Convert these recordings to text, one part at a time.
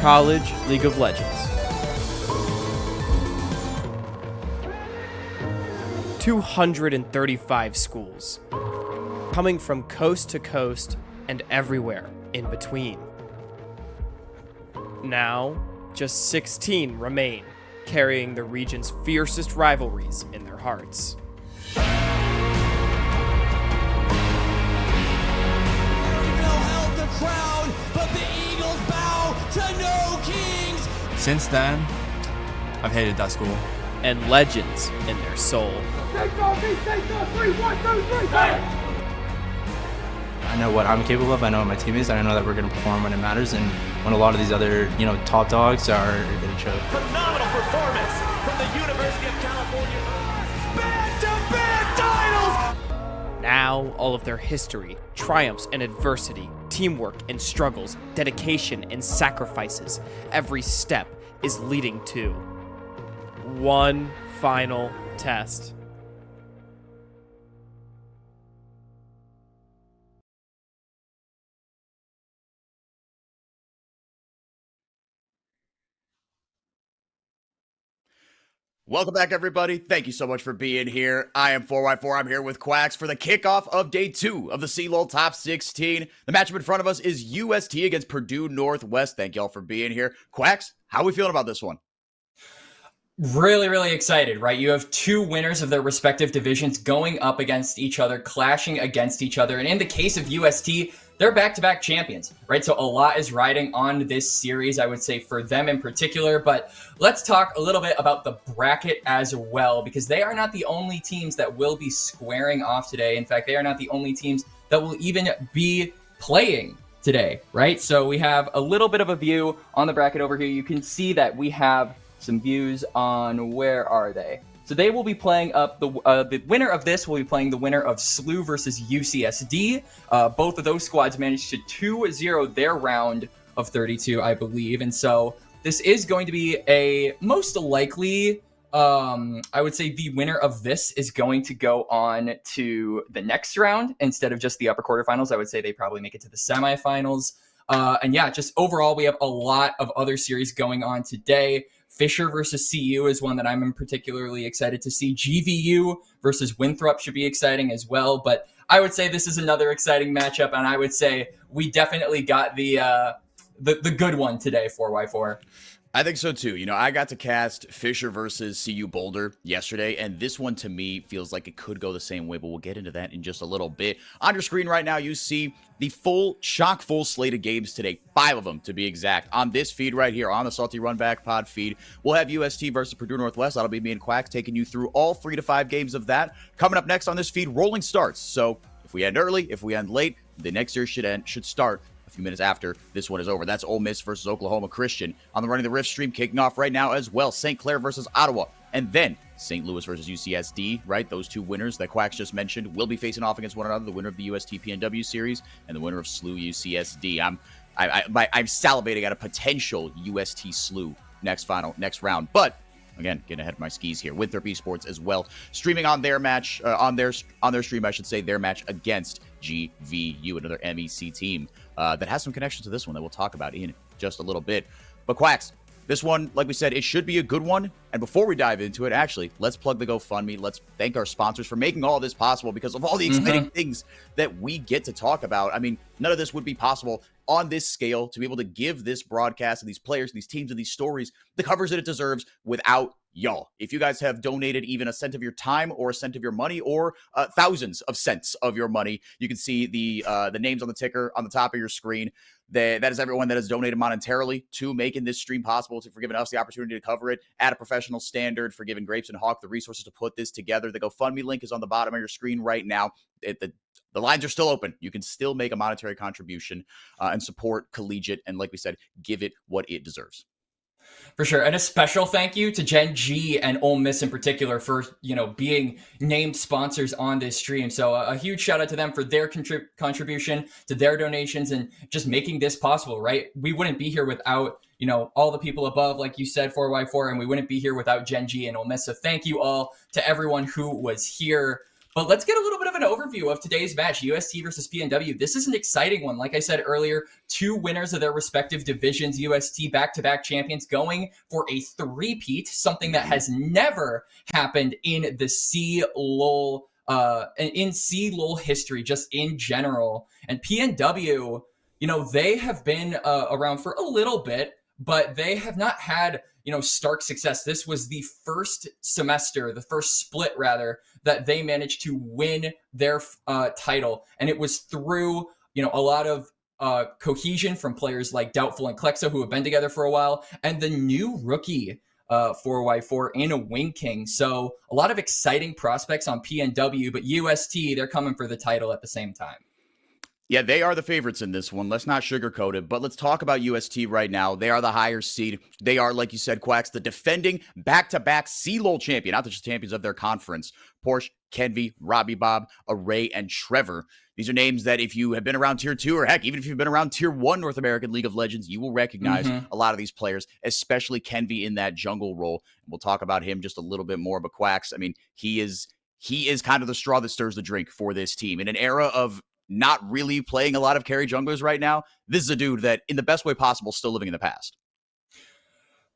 College League of Legends. 235 schools, coming from coast to coast and everywhere in between. Now, just 16 remain, carrying the region's fiercest rivalries in their hearts. Since then, I've hated that school. And legends in their soul. I know what I'm capable of, I know what my team is, and I know that we're going to perform when it matters, and when a lot of these other, top dogs are getting choked. Phenomenal performance from the University of California. Back-to-back titles! Now, all of their history, triumphs and adversity, teamwork and struggles, dedication and sacrifices, every step is leading to one final test. Welcome back, everybody. Thank you so much for being here. I am 4x4. I'm here with Quacks for the kickoff of day 2 of the CLOL Top 16. The matchup in front of us is UST against Purdue Northwest. Thank y'all for being here. Quacks, how are we feeling about this one? Really, really excited, right? You have two winners of their respective divisions going up against each other, clashing against each other. And in the case of UST, they're back-to-back champions, right? So a lot is riding on this series, I would say, for them in particular. But let's talk a little bit about the bracket as well, because they are not the only teams that will be squaring off today. In fact, they are not the only teams that will even be playing today, right? So we have a little bit of a view on the bracket over here. You can see that we have some views on where are they. So they will be playing up the winner of this will be playing the winner of SLU versus UCSD. Both of those squads managed to 2-0 their round of 32, I believe. And so this is going to be a most likely, I would say the winner of this is going to go on to the next round instead of just the upper quarterfinals. I would say they probably make it to the semifinals. And yeah, just overall, we have a lot of other series going on today. Fisher versus CU is one that I'm particularly excited to see. GVU versus Winthrop should be exciting as well. But I would say this is another exciting matchup, and I would say we definitely got the good one today, 4x4. I think so too. I got to cast Fisher versus CU Boulder yesterday, and this one to me feels like it could go the same way, but we'll get into that in just a little bit. On your screen right now, you see the chock-full slate of games today, 5 of them to be exact. On this feed right here, on the Salty Runback pod feed, we'll have UST versus Purdue Northwest. That'll be me and Quacks taking you through all 3 to 5 games of that. Coming up next on this feed, rolling starts. So if we end early, if we end late, the next series should start a few minutes after this one is over. That's Ole Miss versus Oklahoma Christian. On the Running the Rift stream, kicking off right now as well. St. Clair versus Ottawa. And then St. Louis versus UCSD, right? Those 2 winners that Quacks just mentioned will be facing off against one another. The winner of the UST PNW series and the winner of SLU UCSD. I'm salivating at a potential UST SLU next round. But again, getting ahead of my skis here. Winthrop Esports as well, streaming on their match, on their stream, I should say, their match against GVU, another MEC team that has some connection to this one that we'll talk about in just a little bit. But Quacks, this one, like we said, it should be a good one. And before we dive into it, actually, let's plug the GoFundMe. Let's thank our sponsors for making all this possible because of all the exciting things that we get to talk about. I mean, none of this would be possible on this scale to be able to give this broadcast and these players, these teams, and these stories the covers that it deserves without y'all. If you guys have donated even a cent of your time or a cent of your money or thousands of cents of your money, you can see the names on the ticker on the top of your screen. That is everyone that has donated monetarily to making this stream possible, for giving us the opportunity to cover it at a professional standard, for giving Grapes and Hawk the resources to put this together. The GoFundMe link is on the bottom of your screen right now. The lines are still open. You can still make a monetary contribution and support collegiate and, like we said, give it what it deserves. For sure. And a special thank you to Gen G and Ole Miss in particular for, being named sponsors on this stream. So a huge shout out to them for their contribution, to their donations, and just making this possible, right? We wouldn't be here without, all the people above, like you said, 4x4, and we wouldn't be here without Gen G and Ole Miss. So thank you all to everyone who was here. But let's get a little bit of an overview of today's match, UST versus PNW. This is an exciting one. Like I said earlier, two winners of their respective divisions, UST back-to-back champions, going for a three-peat, something that has never happened in the CLOL history, just in general. And PNW, they have been around for a little bit, but they have not had stark success. This was the first split rather, that they managed to win their title. And it was through, a lot of cohesion from players like Doubtful and Klexo, who have been together for a while, and the new rookie 4x4 in a Winking. So a lot of exciting prospects on PNW, but UST, they're coming for the title at the same time. Yeah, they are the favorites in this one. Let's not sugarcoat it, but let's talk about UST right now. They are the higher seed. They are, like you said, Quacks, the defending back-to-back CLOL champion, not just champions of their conference. Porsche, Kenvy, Robbie Bob, Array, and Trevor. These are names that if you have been around Tier 2, or heck, even if you've been around Tier 1 North American League of Legends, you will recognize a lot of these players, especially Kenvy in that jungle role. We'll talk about him just a little bit more, but Quacks, I mean, he is kind of the straw that stirs the drink for this team. In an era of not really playing a lot of carry junglers right now, this is a dude that, in the best way possible, still living in the past.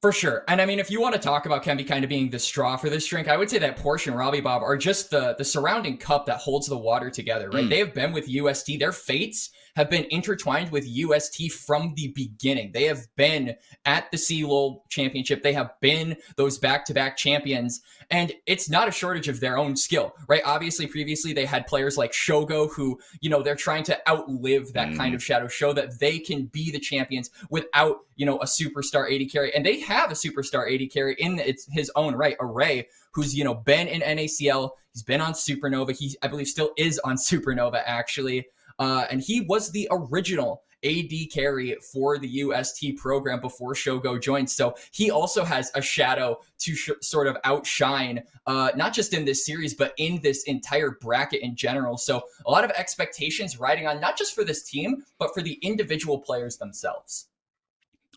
For sure. And I mean, if you want to talk about Kenvy kind of being the straw for this drink, I would say that Porsche and Robbie Bob are just the surrounding cup that holds the water together, right? They have been with UST. Their fates have been intertwined with UST from the beginning. They have been at the CLOL championship. They have been those back-to-back champions, and it's not a shortage of their own skill, right? Obviously, previously, they had players like Shogo who, they're trying to outlive that kind of shadow, show that they can be the champions without, a superstar AD carry. And they have a superstar AD carry in his own right, Array, who's, been in NACL. He's been on Supernova. He, I believe, still is on Supernova, actually. And he was the original AD carry for the UST program before Shogo joined. So he also has a shadow to sort of outshine, not just in this series, but in this entire bracket in general. So a lot of expectations riding on, not just for this team, but for the individual players themselves.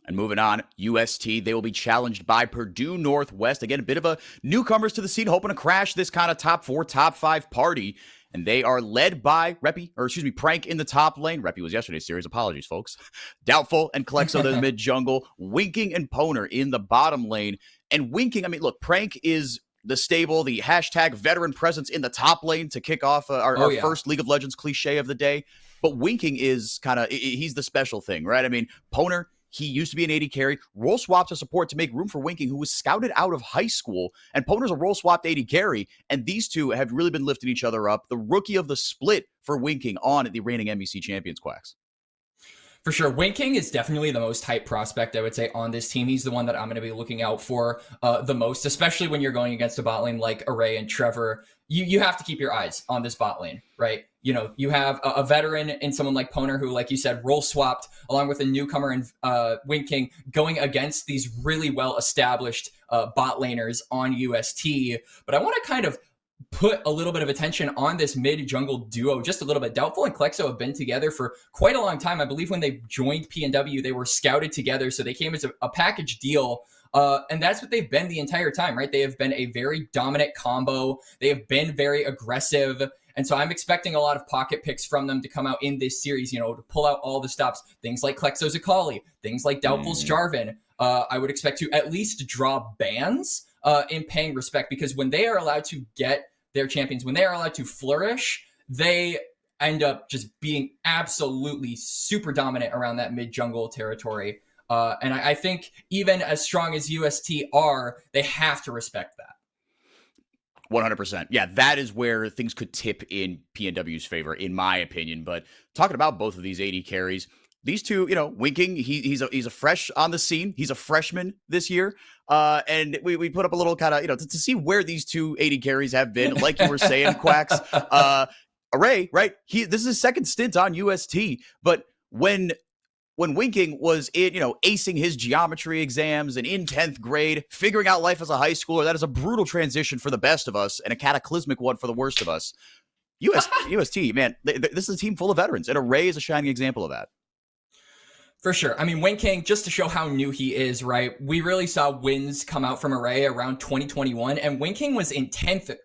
And moving on, UST, they will be challenged by Purdue Northwest. Again, a bit of a newcomers to the scene, hoping to crash this kind of top 4, top 5 party. And they are led by Prank in the top lane. Reppy was yesterday's series. Apologies, folks. Doubtful and Klexo the mid jungle. Winking and Poner in the bottom lane. And Winking, I mean, look, Prank is the stable, the hashtag veteran presence in the top lane to kick off our first League of Legends cliche of the day. But Winking is he's the special thing, right? I mean, Poner, he used to be an AD carry, role swapped to support to make room for Winking, who was scouted out of high school. And Poner's a role swapped AD carry, and these two have really been lifting each other up. The rookie of the split for Winking on the reigning NBC champions, Quacks. For sure. Winking is definitely the most hype prospect, I would say, on this team. He's the one that I'm going to be looking out for the most, especially when you're going against a bot lane like Array and Trevor. You have to keep your eyes on this bot lane, right? You have a veteran in someone like Poner who, like you said, role swapped along with a newcomer in Winking, going against these really well-established bot laners on UST. But I want to kind of put a little bit of attention on this mid-jungle duo just a little bit. Doubtful and Klexo have been together for quite a long time. I believe when they joined PNW, they were scouted together, so they came as a package deal. And that's what they've been the entire time, right? They have been a very dominant combo. They have been very aggressive. And so I'm expecting a lot of pocket picks from them to come out in this series, to pull out all the stops. Things like Klexo's Akali, things like Doubtful's Jarvan. I would expect to at least draw bans in paying respect, because when they are allowed to get their champions, when they are allowed to flourish, they end up just being absolutely super dominant around that mid-jungle territory. And I think even as strong as UST are, they have to respect that. 100%. Yeah, that is where things could tip in PNW's favor, in my opinion. But talking about both of these AD carries, these two, Winking, he's a fresh on the scene. He's a freshman this year. And we put up a little kind of, to see where these two AD carries have been, like you were saying, Quacks. Array, right? This is his second stint on UST. But when Winking was acing his geometry exams and in 10th grade, figuring out life as a high schooler, that is a brutal transition for the best of us and a cataclysmic one for the worst of us. UST, man, this is a team full of veterans, and Array is a shining example of that. For sure. I mean, Winking, just to show how new he is, right? We really saw wins come out from Array around 2021, and Winking was in 10th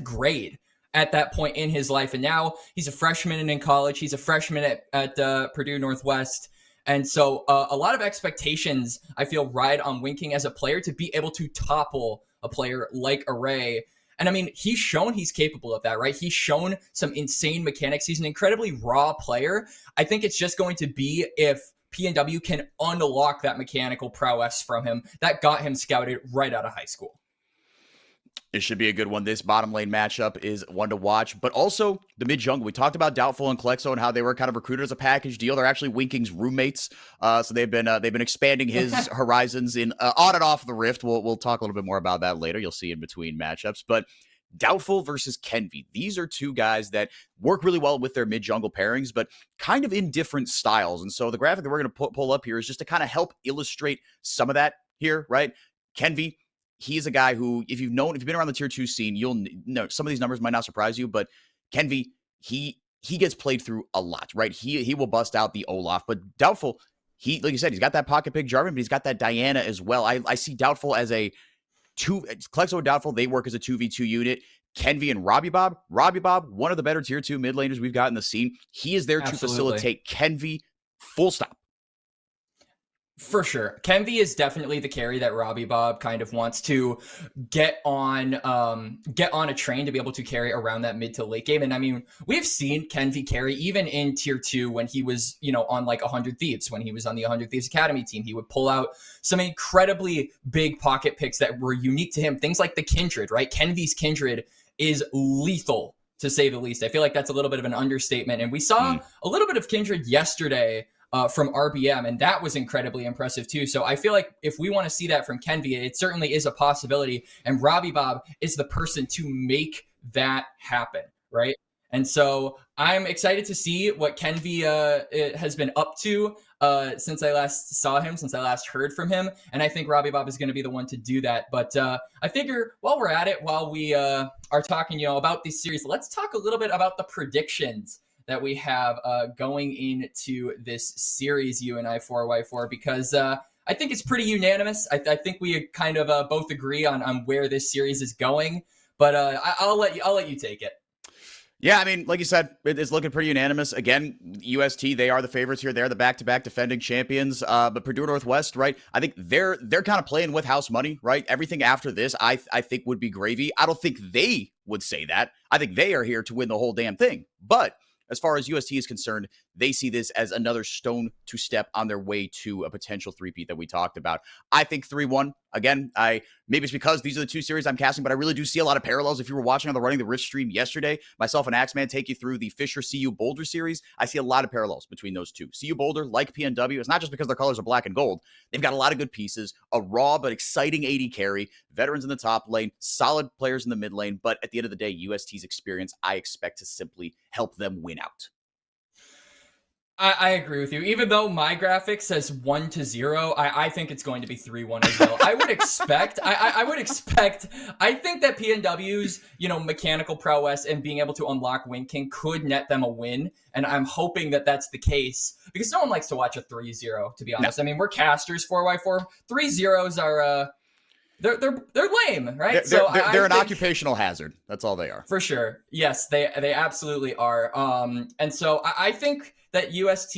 grade at that point in his life. And now he's a freshman in college. He's a freshman at Purdue Northwest. And so a lot of expectations, I feel, ride on Winking as a player to be able to topple a player like Array. And I mean, he's shown he's capable of that, right? He's shown some insane mechanics. He's an incredibly raw player. I think it's just going to be if PNW can unlock that mechanical prowess from him that got him scouted right out of high school. It should be a good one. This bottom lane matchup is one to watch, but also the mid jungle. We talked about Doubtful and Klexo and how they were kind of recruited as a package deal. They're actually Winking's roommates, so they've been expanding his horizons in on and off the Rift. We'll talk a little bit more about that later. You'll see in between matchups, but Doubtful versus Kenvi. These are two guys that work really well with their mid jungle pairings, but kind of in different styles. And so the graphic that we're going to pull up here is just to kind of help illustrate some of that here, right? Kenvi. He's a guy who, if you've been around the tier 2 scene, you'll know some of these numbers might not surprise you, but Kenvi, he gets played through a lot, right? He will bust out the Olaf, but Doubtful, like you said, he's got that pocket pick Jarvan, but he's got that Diana as well. I see Doubtful as a Klexo and Doubtful, they work as a 2v2 unit. Kenvi and Robbie Bob, one of the better tier 2 mid laners we've got in the scene. He is there to facilitate Kenvi, full stop. For sure. Kenvi is definitely the carry that Robbie Bob kind of wants to get on a train to be able to carry around that mid to late game. And I mean, we've seen Kenvi carry even in tier 2 when he was, on like 100 Thieves, when he was on the 100 Thieves Academy team. He would pull out some incredibly big pocket picks that were unique to him. Things like the Kindred, right? Kenvi's Kindred is lethal, to say the least. I feel like that's a little bit of an understatement. And we saw a little bit of Kindred yesterday from RBM, and that was incredibly impressive too. So I feel like if we want to see that from Kenvi, it certainly is a possibility, and Robbie Bob is the person to make that happen, right? And so I'm excited to see what Kenvi has been up to since I last saw him, since I last heard from him, and I think Robbie Bob is going to be the one to do that. But I figure while we're at it, while we are talking, about this series, let's talk a little bit about the predictions that we have going into this series, you and I, 4x4, because I think it's pretty unanimous. I think we kind of both agree on where this series is going, but I'll let you take it. Yeah, I mean, like you said, it's looking pretty unanimous. Again, UST, they are the favorites here. They're the back-to-back defending champions. But Purdue Northwest, right? I think they're kind of playing with house money, right? Everything after this, I think would be gravy. I don't think they would say that. I think they are here to win the whole damn thing. But as far as UST is concerned, they see this as another stone to step on their way to a potential three-peat that we talked about. I think 3-1. Again, maybe it's because these are the two series I'm casting, but I really do see a lot of parallels. If you were watching on the Running the Rift stream yesterday, myself and Axeman take you through the Fisher CU Boulder series. I see a lot of parallels between those two. CU Boulder, like PNW, it's not just because their colors are black and gold. They've got a lot of good pieces, a raw but exciting AD carry, veterans in the top lane, solid players in the mid lane, but at the end of the day, UST's experience, I expect to simply help them win out. I agree with you. Even though my graphic says 1-0, I think it's going to be 3-1 as well. I would expect, I think that PNW's, mechanical prowess and being able to unlock Winking could net them a win. And I'm hoping that that's the case because no one likes to watch a 3-0, to be honest. No. I mean, we're casters 4x4. 3-0s are, they're lame, right? They're an occupational hazard. That's all they are. For sure. Yes, they absolutely are. And so I think that UST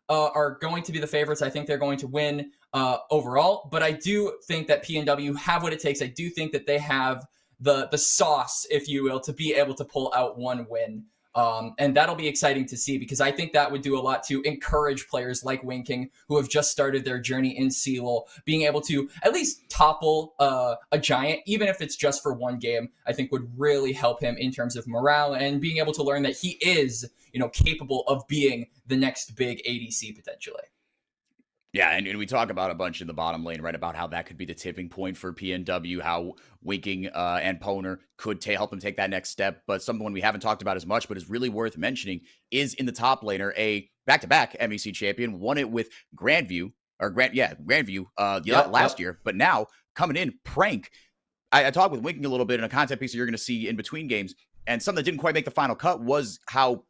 are going to be the favorites. I think they're going to win overall, but I do think that PNW have what it takes. I do think that they have the sauce, if you will, to be able to pull out one win. And that'll be exciting to see because I think that would do a lot to encourage players like Winking who have just started their journey in CLOL, being able to at least topple a giant, even if it's just for one game, I think would really help him in terms of morale and being able to learn that he is, capable of being the next big ADC potentially. Yeah, and we talk about a bunch in the bottom lane, right, about how that could be the tipping point for PNW, how Winking and Poner could help them take that next step. But someone we haven't talked about as much, but is really worth mentioning, is in the top laner, a back-to-back MEC champion, won it with Grandview last year, but now coming in, Prank. I talked with Winking a little bit in a content piece that you're going to see in between games, and something that didn't quite make the final cut was how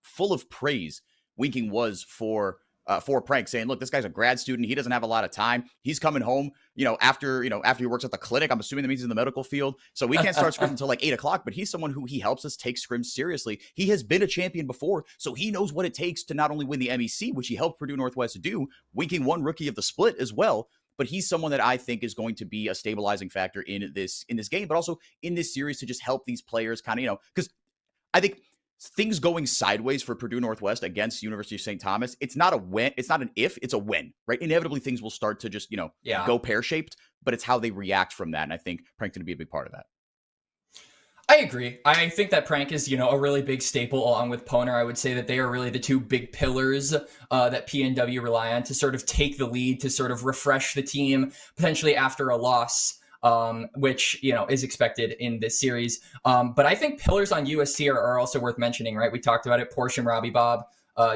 full of praise Winking was for for Prank, saying, look, this guy's a grad student. He doesn't have a lot of time. He's coming home, after he works at the clinic. I'm assuming that means he's in the medical field. So we can't start scrims until like 8 o'clock, but he's someone who he helps us take scrims seriously. He has been a champion before, so he knows what it takes to not only win the MEC, which he helped Purdue Northwest do, winking one rookie of the split as well. But he's someone that I think is going to be a stabilizing factor in this game, but also in this series to just help these players kind of, because I think things going sideways for Purdue Northwest against University of St. Thomas, it's not a when, it's not an if, it's a when, right? Inevitably, things will start to just, go pear-shaped, but it's how they react from that. And I think Prank's going to be a big part of that. I agree. I think that Prank is, a really big staple along with Poner. I would say that they are really the two big pillars that PNW rely on to sort of take the lead, to sort of refresh the team, potentially after a loss. Which, is expected in this series. But I think pillars on UST are also worth mentioning, right? We talked about it, Porsche and Robbie Bob,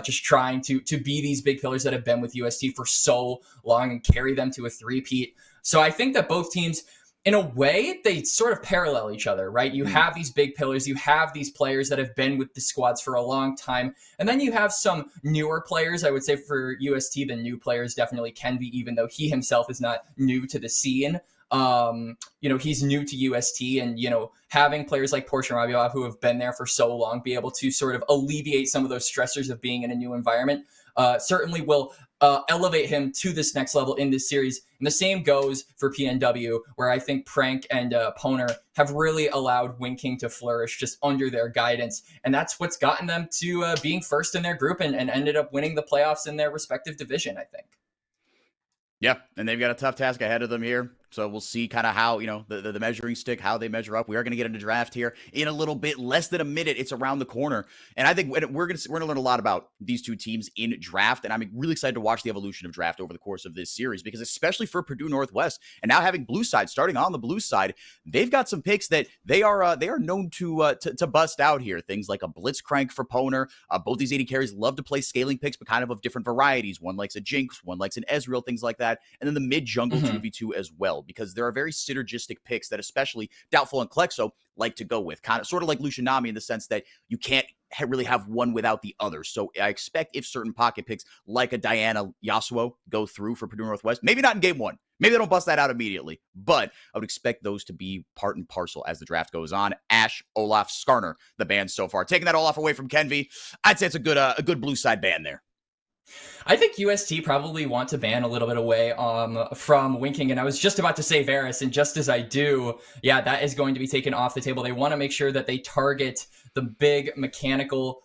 just trying to be these big pillars that have been with UST for so long and carry them to a three-peat. So I think that both teams, in a way, they sort of parallel each other, right? You have these big pillars, you have these players that have been with the squads for a long time, and then you have some newer players. I would say for UST, the new players definitely can be, even though he himself is not new to the scene. He's new to UST, and, having players like Porsche and Rabiov who have been there for so long be able to sort of alleviate some of those stressors of being in a new environment certainly will elevate him to this next level in this series. And the same goes for PNW, where I think Prank and Poner have really allowed Winking to flourish just under their guidance. And that's what's gotten them to being first in their group and ended up winning the playoffs in their respective division, I think. Yeah, and they've got a tough task ahead of them here. So we'll see kind of how, the measuring stick, how they measure up. We are going to get into draft here in a little bit, less than a minute. It's around the corner. And I think we're going to learn a lot about these two teams in draft. And I'm really excited to watch the evolution of draft over the course of this series, because especially for Purdue Northwest and now having blue side, starting on the blue side, they've got some picks that they are known to bust out here. Things like a Blitzcrank for Poner. Both these 80 carries love to play scaling picks, but kind of different varieties. One likes a Jinx, one likes an Ezreal, things like that. And then the mid jungle 2v2 as well, because there are very synergistic picks that especially Doubtful and Klexo like to go with, sort of like Lucianami in the sense that you can't really have one without the other. So I expect if certain pocket picks like a Diana Yasuo go through for Purdue Northwest, maybe not in game one, maybe they don't bust that out immediately, but I would expect those to be part and parcel as the draft goes on. Ash, Olaf, Skarner, the band so far. Taking that Olaf away from Kenvi, I'd say it's a good blue side band there. I think UST probably want to ban a little bit away from Winking, and I was just about to say Varus, and just as I do, yeah, that is going to be taken off the table. They want to make sure that they target the big mechanical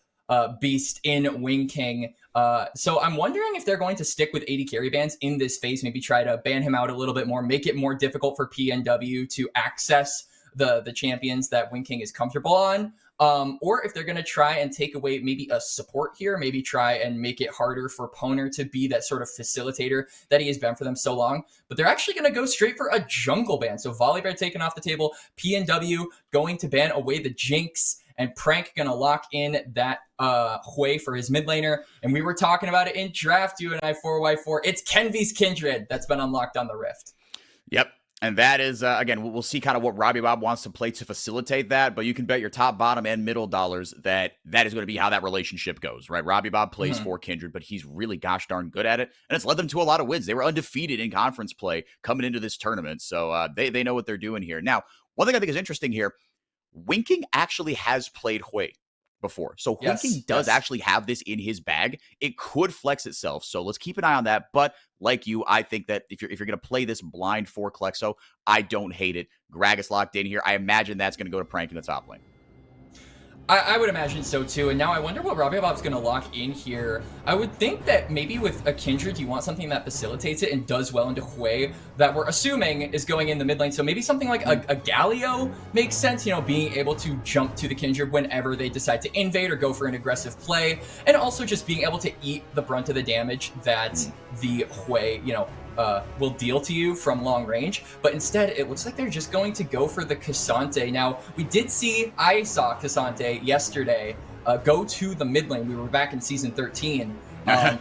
beast in Winking. So I'm wondering if they're going to stick with 80 carry bans in this phase, maybe try to ban him out a little bit more, make it more difficult for PNW to access the champions that Winking is comfortable on. Or if they're going to try and take away maybe a support here, maybe try and make it harder for Poner to be that sort of facilitator that he has been for them so long. But they're actually going to go straight for a jungle ban. So Volibear taken off the table, PNW going to ban away the Jinx, and Prank going to lock in that Hui for his mid laner. And we were talking about it in draft, you and I, 4x4. It's Kenvi's Kindred that's been unlocked on the Rift. Yep. And that is, again, we'll see kind of what Robbie Bob wants to play to facilitate that, but you can bet your top, bottom, and middle dollars that is going to be how that relationship goes, right? Robbie Bob plays for Kindred, but he's really gosh darn good at it, and it's led them to a lot of wins. They were undefeated in conference play coming into this tournament, so they know what they're doing here. Now, one thing I think is interesting here, Winking actually has played Hui before. So Winking does actually have this in his bag. It could flex itself. So let's keep an eye on that. But like you, I think that if you're going to play this blind for Klexo, I don't hate it. Gragas locked in here. I imagine that's going to go to Prank in the top lane. I would imagine so too. And now I wonder what Robbie Bob's going to lock in here. I would think that maybe with a Kindred, you want something that facilitates it and does well into Hui that we're assuming is going in the mid lane. So maybe something like a Galio makes sense, being able to jump to the Kindred whenever they decide to invade or go for an aggressive play. And also just being able to eat the brunt of the damage that the Hui, will deal to you from long range, but instead it looks like they're just going to go for the Cassante. Now, I saw Cassante yesterday go to the mid lane. We were back in season 13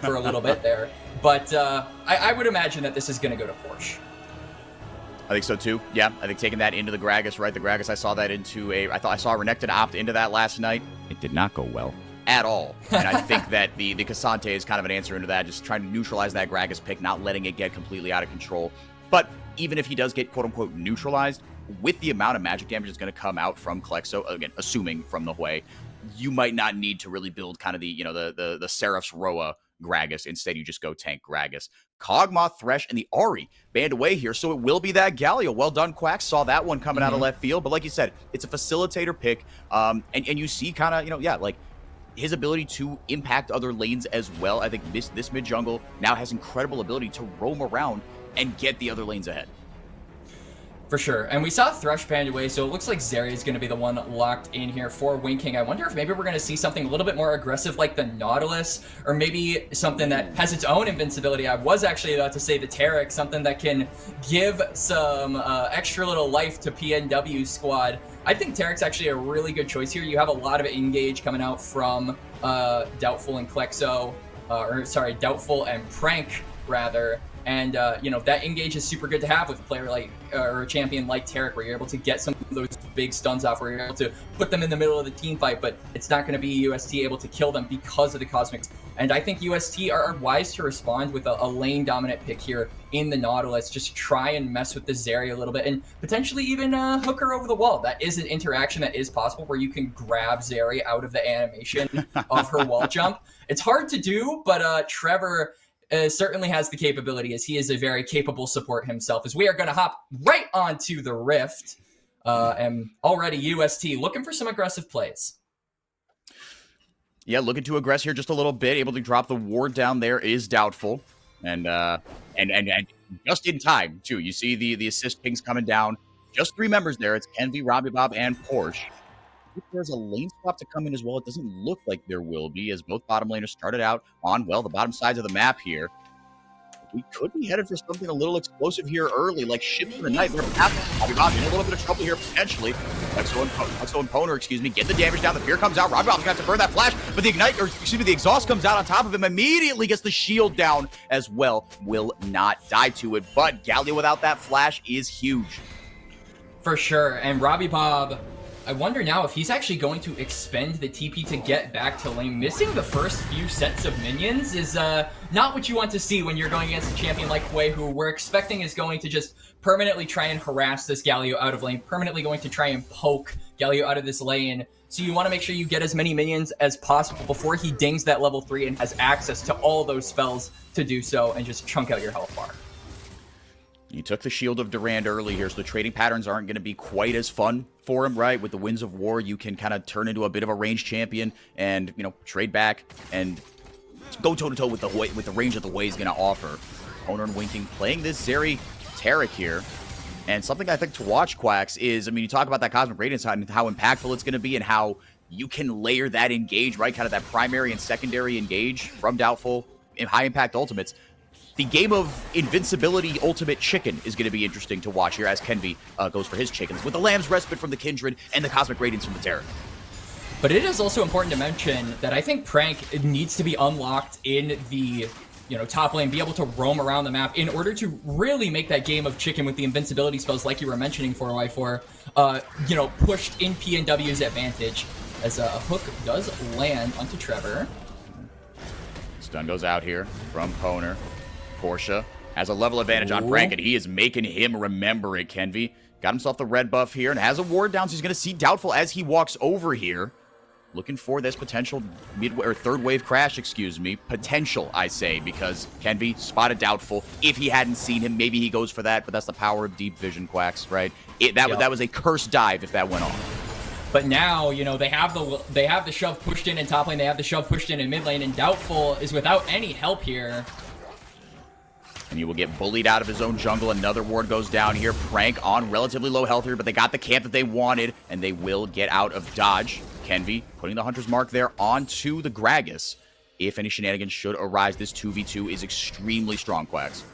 for a little bit there, but I would imagine that this is going to go to Porsche. I think so too. Yeah, I think taking that into the Gragas, right? The Gragas, I saw that I saw Renekton opt into that last night. It did not go well at all. And I think that the Cassante is kind of an answer into that, just trying to neutralize that Gragas pick, not letting it get completely out of control. But even if he does get quote-unquote neutralized, with the amount of magic damage that's going to come out from Klexo, again, assuming from the Hui, you might not need to really build kind of the, the Seraph's Roa Gragas. Instead, you just go tank Gragas. Kog'Maw, Thresh, and the Ahri banned away here, so it will be that Galio. Well done, Quack. Saw that one coming out of left field, but like you said, it's a facilitator pick, and you see kind of, like his ability to impact other lanes as well. I think this mid jungle now has incredible ability to roam around and get the other lanes ahead. For sure. And we saw Thresh banned away, so it looks like Zeri is going to be the one locked in here for Winking. I wonder if maybe we're going to see something a little bit more aggressive like the Nautilus, or maybe something that has its own invincibility. I was actually about to say the Taric, something that can give some extra little life to PNW squad. I think Taric's actually a really good choice here. You have a lot of engage coming out from Doubtful and Klexo, Doubtful and Prank, rather. And, that engage is super good to have with a player like, or a champion like Taric, where you're able to get some of those big stuns off, where you're able to put them in the middle of the team fight, but it's not going to be UST able to kill them because of the Cosmics. And I think UST are wise to respond with a lane dominant pick here in the Nautilus. Just try and mess with the Zeri a little bit and potentially even hook her over the wall. That is an interaction that is possible, where you can grab Zeri out of the animation of her wall jump. It's hard to do, but Trevor certainly has the capability, as he is a very capable support himself, as we are going to hop right onto the Rift. And already UST looking for some aggressive plays. Yeah, looking to aggress here just a little bit. Able to drop the ward down there is Doubtful. And just in time, too. You see the assist pings coming down. Just 3 members there. It's Kenvi, Robbie Bob, and Porsche. If there's a lane swap to come in as well, it doesn't look like there will be, as both bottom laners started out on, well, the bottom sides of the map here. We could be headed for something a little explosive here early, like Ship for the Night. They're Robbie Bob in a little bit of trouble here, potentially. Lexo and Poner, get the damage down. The fear comes out. Robbie Bob's going to have to burn that flash, but the exhaust comes out on top of him, immediately gets the shield down as well. Will not die to it, but Galio without that flash is huge. For sure, and Robbie Bob, I wonder now if he's actually going to expend the TP to get back to lane. Missing the first few sets of minions is not what you want to see when you're going against a champion like Hui, who we're expecting is going to just permanently try and harass this Galio out of lane, permanently going to try and poke Galio out of this lane. So you want to make sure you get as many minions as possible before he dings that level 3 and has access to all those spells to do so and just chunk out your health bar. You took the Shield of Durand early here, so the trading patterns aren't going to be quite as fun for him, right? With the Winds of War, you can kind of turn into a bit of a ranged champion and, trade back and go toe-to-toe with the range that the Hui is going to offer. Owner and Winking playing this Zeri Taric here. And something I think to watch, Quacks, is, you talk about that Cosmic Radiance and how impactful it's going to be and how you can layer that engage, right? Kind of that primary and secondary engage from Doubtful in high-impact ultimates. The game of invincibility ultimate chicken is going to be interesting to watch here as Kenvi goes for his chickens with the Lamb's Respite from the Kindred and the Cosmic Radiance from the Terror. But it is also important to mention that I think Prank needs to be unlocked in the top lane, be able to roam around the map in order to really make that game of chicken with the invincibility spells like you were mentioning for Y4, pushed in PNW's advantage, as a hook does land onto Trevor. Stun goes out here from Poner. Porsche has a level advantage on Prank, and he is making him remember it. Kenvi got himself the red buff here and has a ward down, so he's going to see Doubtful as he walks over here. Looking for this potential third wave crash, potential, I say, because Kenvi spotted Doubtful. If he hadn't seen him, maybe he goes for that, but that's the power of deep vision, Quacks, right? That was a cursed dive if that went off. But now, they have the shove pushed in top lane, they have the shove pushed in mid lane, and Doubtful is without any help here. And he will get bullied out of his own jungle. Another ward goes down here. Prank on relatively low health here, but they got the camp that they wanted, and they will get out of dodge. Kenvi putting the Hunter's Mark there onto the Gragas. If any shenanigans should arise, this 2v2 is extremely strong, Quacks.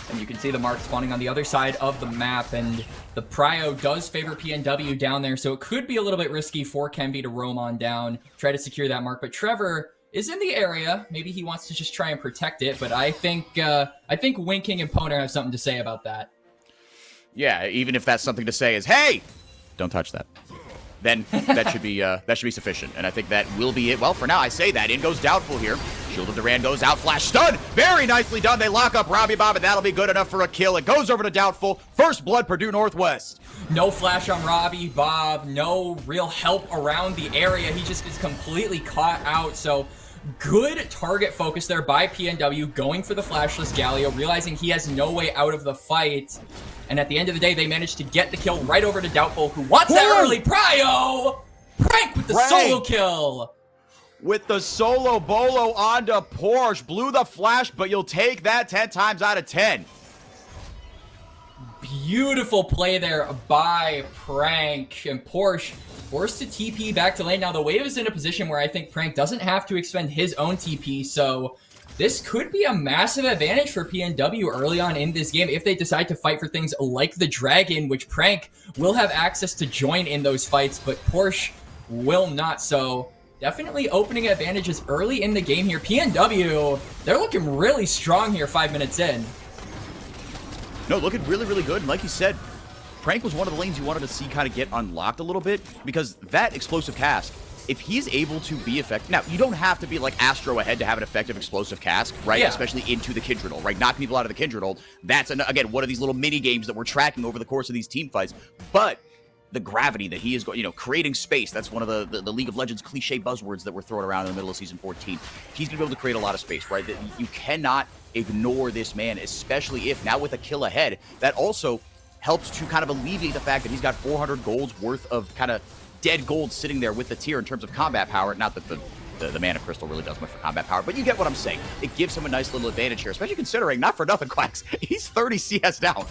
And you can see the Mark spawning on the other side of the map, and the Prio does favor PNW down there, so it could be a little bit risky for Kenvi to roam on down, try to secure that Mark, but Trevor is in the area. Maybe he wants to just try and protect it, but I think Winking and Poner have something to say about that. Yeah, even if that's something to say is, hey, don't touch that. then that should be sufficient. And I think that will be it. Well, for now, I say that. In goes Doubtful here. Shield of Duran goes out. Flash stun. Very nicely done. They lock up Robbie Bob, and that'll be good enough for a kill. It goes over to Doubtful. First blood, Purdue Northwest. No flash on Robbie Bob. No real help around the area. He just is completely caught out. So good target focus there by PNW, going for the flashless Galio, realizing he has no way out of the fight. And at the end of the day, they managed to get the kill right over to Doubtful, who wants that early prio. Prank with the solo kill. With the solo bolo onto Porsche. Blew the flash, but you'll take that 10 times out of 10. Beautiful play there by Prank, and Porsche forced to TP back to lane. Now the wave is in a position where I think Prank doesn't have to expend his own TP, so this could be a massive advantage for PNW early on in this game if they decide to fight for things like the Dragon, which Prank will have access to join in those fights, but Porsche will not. So definitely opening advantages early in the game here. PNW, they're looking really strong here 5 minutes in. No, looking really, really good. And like you said, Prank was one of the lanes you wanted to see kind of get unlocked a little bit, because that explosive cast, if he's able to be effective, now you don't have to be like Astro ahead to have an effective explosive cast, right? Yeah. Especially into the Kindred ult, right? Knock people out of the Kindred ult. That's, again, one of these little mini games that we're tracking over the course of these team fights. But the gravity that he is going, creating space, that's one of the League of Legends cliche buzzwords that were thrown around in the middle of Season 14. He's going to be able to create a lot of space, right? That you cannot ignore this man, especially if now with a kill ahead, that also helps to kind of alleviate the fact that he's got 400 gold's worth of kind of dead gold sitting there with the tier in terms of combat power. Not that the Mana Crystal really does much for combat power, but you get what I'm saying. It gives him a nice little advantage here, especially considering, not for nothing, Quacks, he's 30 CS down.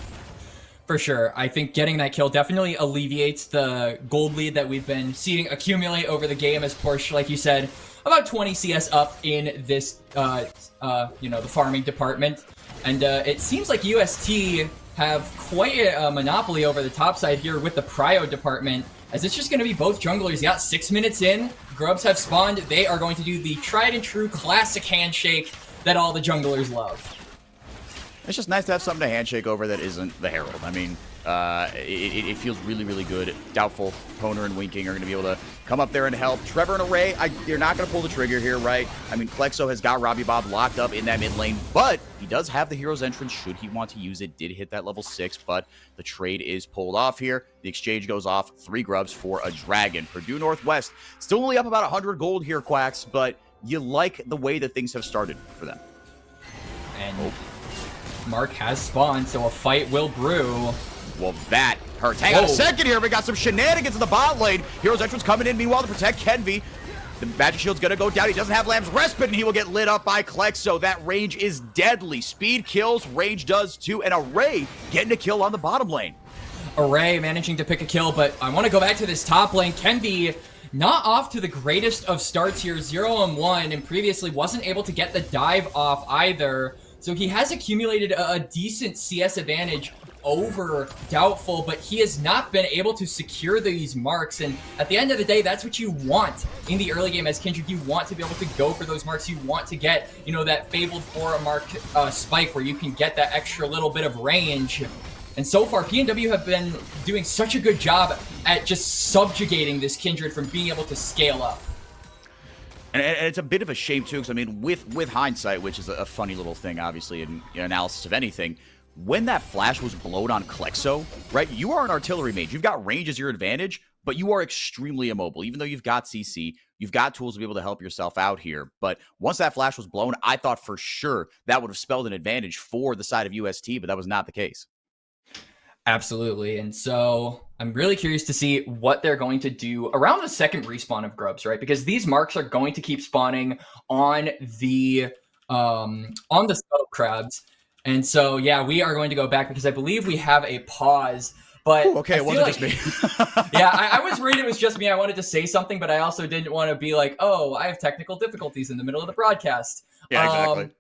For sure. I think getting that kill definitely alleviates the gold lead that we've been seeing accumulate over the game, as Porsche, like you said, about 20 CS up in this, the farming department. And it seems like UST have quite a monopoly over the top side here with the prio department, as it's just going to be both junglers. Yeah, 6 minutes in, Grubs have spawned. They are going to do the tried and true classic handshake that all the junglers love. It's just nice to have something to handshake over that isn't the Herald. I mean, it feels really, really good. Doubtful, Poner, and Winking are going to be able to come up there and help. Trevor and Array, you're not going to pull the trigger here, right? I mean, Plexo has got Robbie Bob locked up in that mid lane, but he does have the Hero's Entrance should he want to use it. Did hit that level 6, but the trade is pulled off here. The exchange goes off. 3 grubs for a Dragon. Purdue Northwest still only up about 100 gold here, Quacks, but you like the way that things have started for them. And Mark has spawned, so a fight will brew. Well, that hurts. Hang on a second here. We got some shenanigans in the bot lane. Hero's Entrance coming in, meanwhile, to protect Kenvi. The Magic Shield's going to go down. He doesn't have Lamb's Respite, and he will get lit up by Klexo. That range is deadly. Speed kills, range does too, and Array getting a kill on the bottom lane. Array managing to pick a kill, but I want to go back to this top lane. Kenvi not off to the greatest of starts here, 0-1, and previously wasn't able to get the dive off either. So he has accumulated a decent CS advantage over Doubtful, but he has not been able to secure these marks. And at the end of the day, that's what you want in the early game as Kindred. You want to be able to go for those marks. You want to get, that fabled 4 mark spike where you can get that extra little bit of range. And so far, PNW have been doing such a good job at just subjugating this Kindred from being able to scale up. And it's a bit of a shame, too, because, I mean, with hindsight, which is a funny little thing, obviously, in analysis of anything, when that flash was blown on Klexo, right, you are an artillery mage. You've got range as your advantage, but you are extremely immobile. Even though you've got CC, you've got tools to be able to help yourself out here. But once that flash was blown, I thought for sure that would have spelled an advantage for the side of UST, but that was not the case. Absolutely. And so I'm really curious to see what they're going to do around the second respawn of Grubs, right? Because these marks are going to keep spawning on the scuttle crabs. And so, yeah, we are going to go back because I believe we have a pause. But ooh, okay, it wasn't just me. Yeah, I was worried it was just me. I wanted to say something, but I also didn't want to be like, oh, I have technical difficulties in the middle of the broadcast. Yeah, exactly.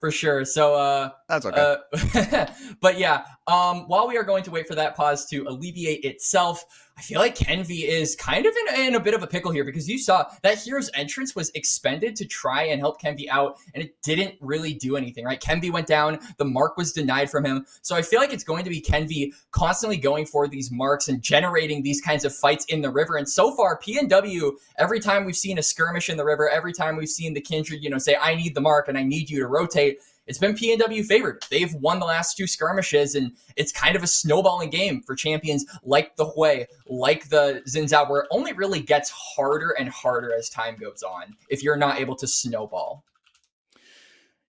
For sure. So that's okay. But yeah, While we are going to wait for that pause to alleviate itself, I feel like Kenvi is kind of in a bit of a pickle here, because you saw that Hero's entrance was expended to try and help Kenvi out, and it didn't really do anything, right? Kenvi went down, the mark was denied from him. So I feel like it's going to be Kenvi constantly going for these marks and generating these kinds of fights in the river. And so far, PNW, every time we've seen a skirmish in the river, every time we've seen the Kindred, say, I need the mark and I need you to rotate, it's been PNW favored. They've won the last 2 skirmishes, and it's kind of a snowballing game for champions like the Hui, like the Xin Zhao, where it only really gets harder and harder as time goes on if you're not able to snowball.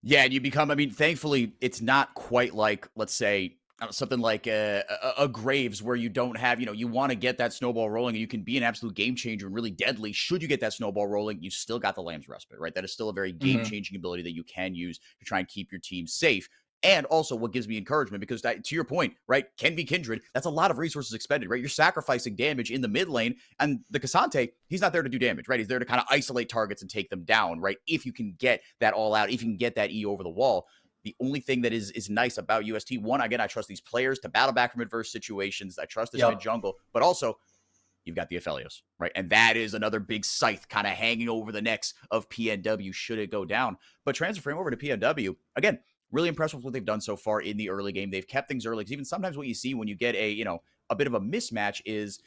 Yeah, and you become, thankfully, it's not quite like, let's say, something like a Graves, where you don't have, you want to get that snowball rolling, and you can be an absolute game changer and really deadly. Should you get that snowball rolling, you still got the Lamb's Respite, right? That is still a very game-changing ability that you can use to try and keep your team safe. And also what gives me encouragement, because to your point, right, Kenvi Kindred, that's a lot of resources expended, right? You're sacrificing damage in the mid lane, and the Cassante, he's not there to do damage, right? He's there to kind of isolate targets and take them down, right? If you can get that all out, if you can get that E over the wall. The only thing that is nice about UST, one, again, I trust these players to battle back from adverse situations. I trust this mid jungle, but also you've got the Aphelios, right? And that is another big scythe kind of hanging over the necks of PNW should it go down. But transferring over to PNW, again, really impressed with what they've done so far in the early game. They've kept things early, because even sometimes what you see when you get a bit of a mismatch is,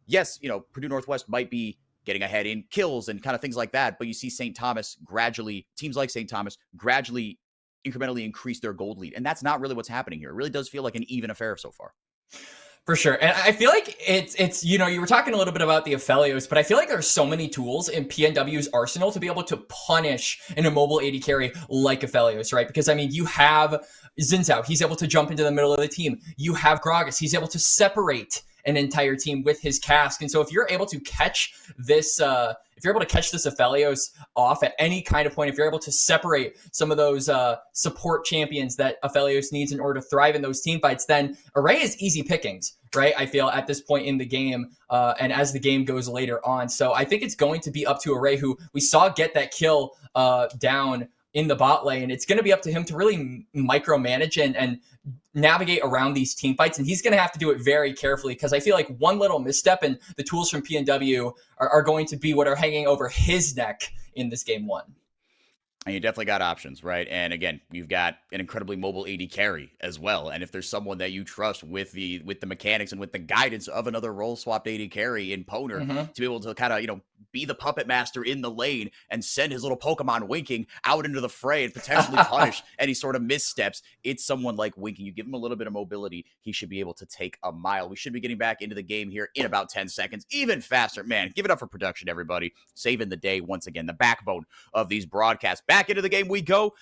yes, Purdue Northwest might be getting ahead in kills and kind of things like that, but you see teams like St. Thomas gradually incrementally increase their gold lead. And that's not really what's happening here. It really does feel like an even affair so far. For sure. And I feel like it's you were talking a little bit about the Aphelios, but I feel like there's so many tools in PNW's arsenal to be able to punish an immobile AD carry like Aphelios, right? Because, you have Xin Zhao, he's able to jump into the middle of the team. You have Gragas, he's able to separate an entire team with his cask. And so if you're able to catch this, Aphelios off at any kind of point, if you're able to separate some of those support champions that Aphelios needs in order to thrive in those team fights, then Array is easy pickings, right? I feel at this point in the game, and as the game goes later on. So I think it's going to be up to Array, who we saw get that kill down in the bot lane. It's going to be up to him to really micromanage and navigate around these team fights, and he's going to have to do it very carefully, because I feel like one little misstep and the tools from PNW are going to be what are hanging over his neck in this game 1. And you definitely got options, right? And again, you've got an incredibly mobile AD carry as well. And if there's someone that you trust with the mechanics and with the guidance of another role swapped AD carry in Poner to be able to kind of, be the puppet master in the lane and send his little Pokemon Winking out into the fray and potentially punish any sort of missteps, it's someone like Winking. You give him a little bit of mobility, he should be able to take a mile. We should be getting back into the game here in about 10 seconds, even faster. Man, give it up for production, everybody. Saving the day once again, the backbone of these broadcasts. Back into the game we go.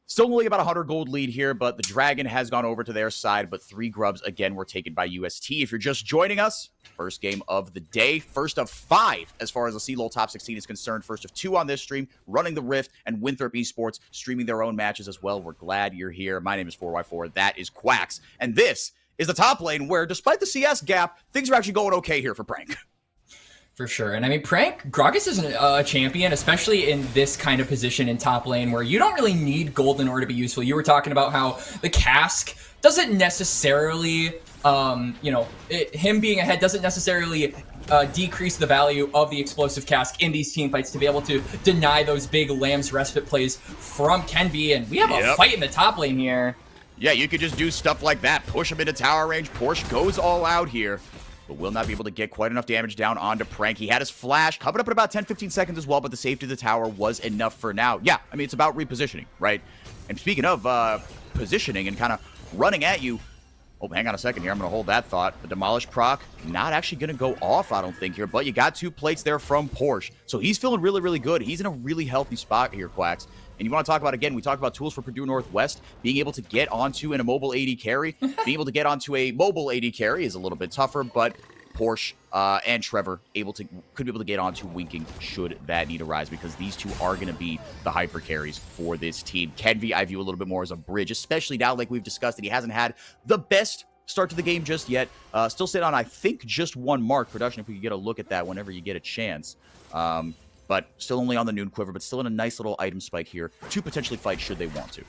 Still only about 100 gold lead here, but the Dragon has gone over to their side, but 3 grubs again were taken by UST. If you're just joining us, first game of the day, first of 5 as far as the CLOL Top 16 is concerned, first of 2 on this stream, running the Rift, and Winthrop Esports streaming their own matches as well. We're glad you're here. My name is 4x4, that is Quacks, and this is the top lane where, despite the CS gap, things are actually going okay here for Prank. For sure. And Prank, Gragas is a champion, especially in this kind of position in top lane where you don't really need gold in order to be useful. You were talking about how the cask doesn't necessarily, him being ahead doesn't necessarily decrease the value of the explosive cask in these team fights to be able to deny those big Lamb's Respite plays from Kenvi. And we have a fight in the top lane here. Yeah, you could just do stuff like that. Push him into tower range. Porsche goes all out here, but will not be able to get quite enough damage down onto Prank. He had his flash coming up in about 10-15 seconds as well, but the safety of the tower was enough for now. Yeah, it's about repositioning, right? And speaking of positioning and kind of running at you, oh, hang on a second here. I'm going to hold that thought. The Demolish proc, not actually going to go off, I don't think, here, but you got 2 plates there from Porsche. So he's feeling really, really good. He's in a really healthy spot here, Quacks. And you want to talk about, again, we talked about tools for Purdue Northwest, being able to get onto an immobile AD carry. Being able to get onto a mobile AD carry is a little bit tougher, but Porsche and Trevor could be able to get onto Winking should that need arise, because these 2 are going to be the hyper carries for this team. Kenvi, I view a little bit more as a bridge, especially now, like we've discussed, that he hasn't had the best start to the game just yet. Still sitting on, I think, just 1 mark. Production, if we could get a look at that whenever you get a chance. But still only on the Noon Quiver, but still in a nice little item spike here to potentially fight should they want to.